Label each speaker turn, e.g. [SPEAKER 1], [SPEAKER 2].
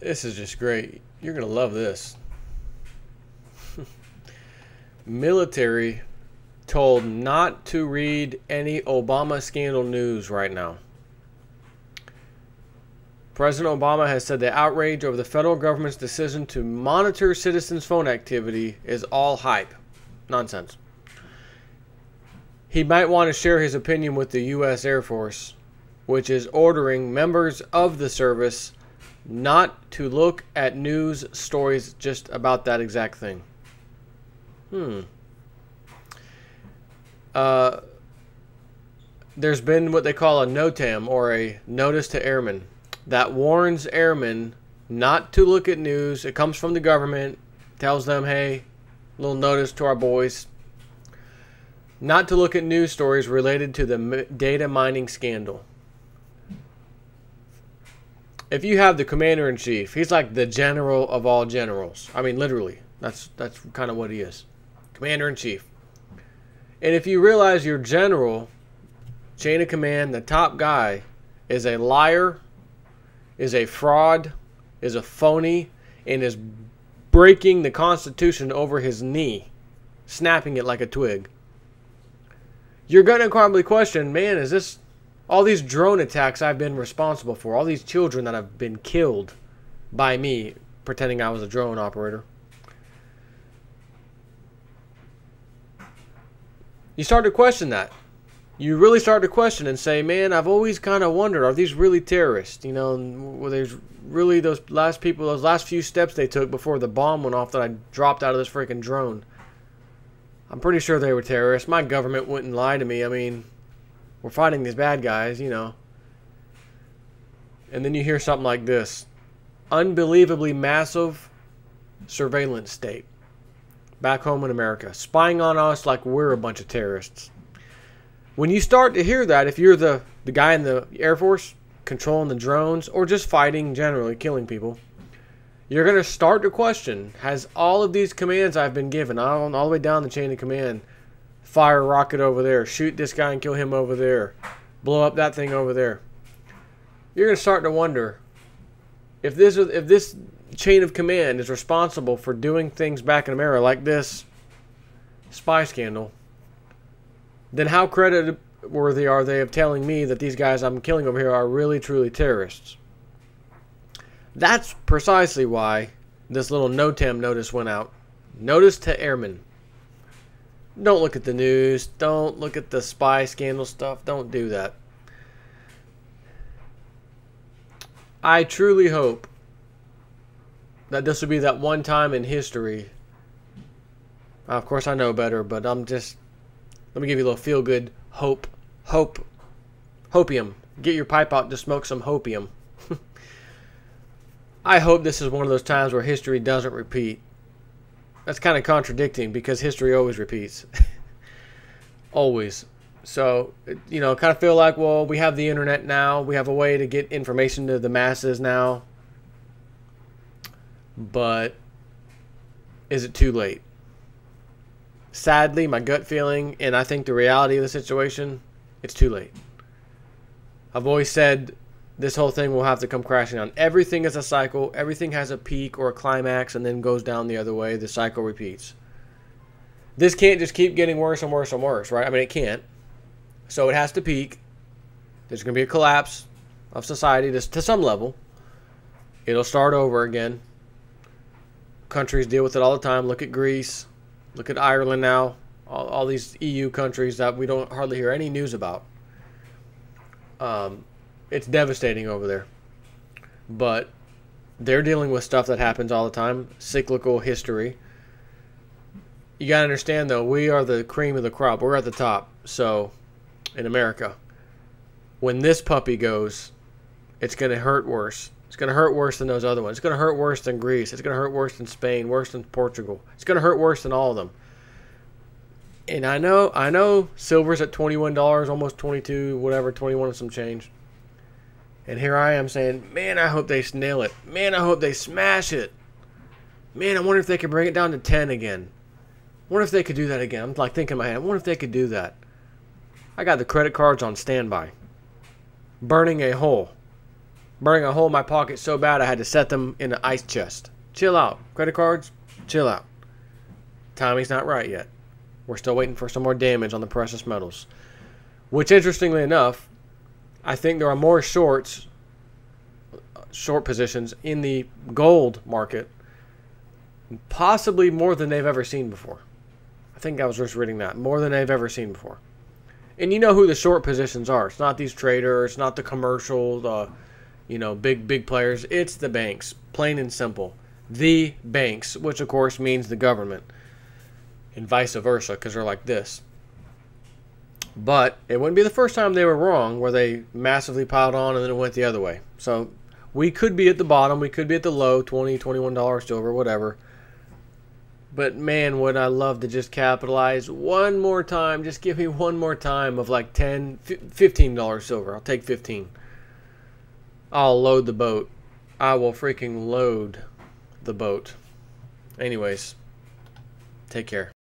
[SPEAKER 1] This is just great. You're going to love this. Military told not to read any Obama scandal news right now. President Obama has said the outrage over the federal government's decision to monitor citizens' phone activity is all hype. Nonsense. He might want to share his opinion with the U.S. Air Force, which is ordering members of the service not to look at news stories just about that exact thing. There's been what they call a NOTAM, or a notice to airmen, that warns airmen not to look at news. It comes from the government, tells them, hey, little notice to our boys, not to look at news stories related to the data mining scandal. If you have the commander-in-chief, he's like the general of all generals. I mean, literally. That's kind of what he is. Commander-in-chief. And if you realize your general, chain of command, the top guy, is a liar, is a fraud, is a phony, and is breaking the Constitution over his knee, snapping it like a twig, you're going to probably question, man, is this all these drone attacks I've been responsible for, all these children that have been killed by me pretending I was a drone operator? You start to question that. You really start to question and say, man, I've always kind of wondered, are these really terrorists? You know, were there's really those last few steps they took before the bomb went off that I dropped out of this freaking drone? I'm pretty sure they were terrorists. My government wouldn't lie to me. I mean, we're fighting these bad guys, you know. And then you hear something like this. Unbelievably massive surveillance state back home in America, spying on us like we're a bunch of terrorists. When you start to hear that, if you're the guy in the Air Force controlling the drones or just fighting generally, killing people, you're going to start to question, has all of these commands I've been given, all the way down the chain of command, fire a rocket over there, shoot this guy and kill him over there, blow up that thing over there, you're going to start to wonder if this chain of command is responsible for doing things back in America like this spy scandal, then how creditworthy are they of telling me that these guys I'm killing over here are really truly terrorists? That's precisely why this little NOTAM notice went out. Notice to airmen. Don't look at the news. Don't look at the spy scandal stuff. Don't do that. I truly hope that this will be that one time in history. Of course I know better, but let me give you a little feel-good hopium. Get your pipe out to smoke some hopium. I hope this is one of those times where history doesn't repeat. That's kind of contradicting because history always repeats. Always. So, you know, kind of feel like, well, we have the internet now. We have a way to get information to the masses now. But is it too late? Sadly, my gut feeling, and I think the reality of the situation, it's too late. I've always said this whole thing will have to come crashing down. Everything is a cycle. Everything has a peak or a climax and then goes down the other way. The cycle repeats. This can't just keep getting worse and worse and worse, right? I mean, it can't. So it has to peak. There's going to be a collapse of society to some level. It'll start over again. Countries deal with it all the time. Look at Greece. Look at Ireland now. All these EU countries that we don't hardly hear any news about. It's devastating over there. But they're dealing with stuff that happens all the time. Cyclical history. You got to understand, though, we are the cream of the crop. We're at the top. So, in America, when this puppy goes, it's going to hurt worse. It's going to hurt worse than those other ones. It's going to hurt worse than Greece. It's going to hurt worse than Spain, worse than Portugal. It's going to hurt worse than all of them. And I know silver's at $21, almost 22, whatever, 21 and some change. And here I am saying, man, I hope they nail it. Man, I hope they smash it. Man, I wonder if they could bring it down to 10 again. I wonder if they could do that again. I'm like thinking in my head, I wonder if they could do that. I got the credit cards on standby. Burning a hole. burning a hole in my pocket so bad I had to set them in an ice chest. Chill out. Credit cards, chill out. Timing's not right yet. We're still waiting for some more damage on the precious metals. Which, interestingly enough, I think there are more short positions in the gold market, possibly more than they've ever seen before. I think I was just reading that. More than they've ever seen before. And you know who the short positions are. It's not these traders. It's not the commercial, big players. It's the banks. Plain and simple. The banks, which of course means the government. And vice versa, because they're like this. But it wouldn't be the first time they were wrong, where they massively piled on and then it went the other way. So we could be at the bottom. We could be at the low, $20, $21 silver, whatever. But man, would I love to just capitalize one more time. Just give me one more time of like $10, $15 silver. I'll take 15. I'll load the boat. I will freaking load the boat. Anyways, take care.